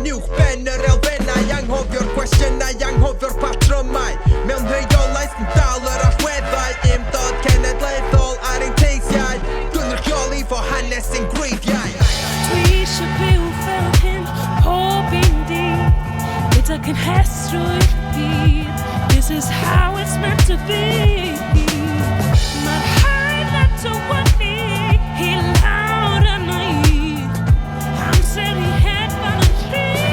yn uwch ben yr elfennau, anghofio'r cwestiynau, anghofio'r patrymau. Mewn rheolaeth yn dal yr allweddau, ymdod cenedlaethol ar ein teithiau, gynhyrchioli fo hanes ein gweithiau. Dwi eisiau byw fel hyn, pob un dydd, gyda cynhesrwydd hyd. This is how it's meant to be. Mae'r haid na tywynnu i lawr yna i, amser i hedfan yn rhydd.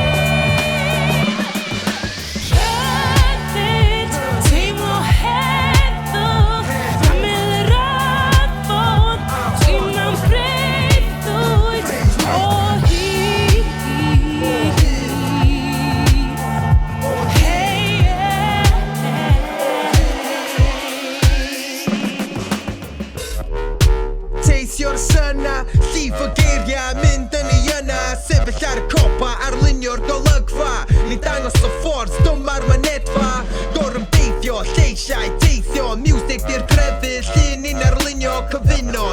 Rhyddid, teimlo heddwch, ymyl yr afon, dwi'n mewn breuddwyd o hyd. Teisio'r syna, llif o geiriau, mynd yn ei yna, sefyll ar y copa, arlunio'r golygfa. Ni dangos o ffordd, dwma'r mynedfa, gorymdeithio, lleisiau, teithio, music di'r grefydd, llun i'n arlunio, cyfuno,